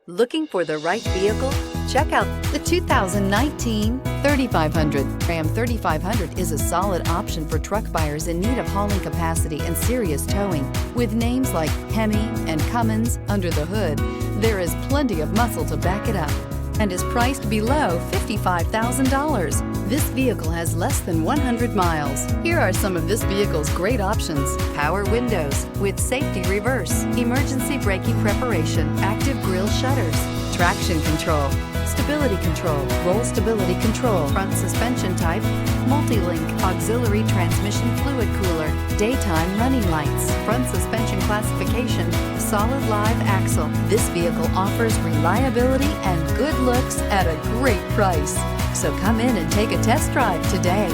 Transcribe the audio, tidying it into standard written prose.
Looking for the right vehicle? Check out the 2019 3500. Ram 3500 is a solid option for truck buyers in need of hauling capacity and serious towing. With names like Hemi and Cummins under the hood, there is plenty of muscle to back it up and is priced below $55,000. This vehicle has less than 100 miles. Here are some of this vehicle's great options: power windows with safety reverse, emergency braking preparation, active grille shutters, traction control, stability control, roll stability control, front suspension type, multi-link, auxiliary transmission fluid cooler, daytime running lights, front suspension classification, solid live axle. This vehicle offers reliability and good looks at a great price. So come in and take a test drive today.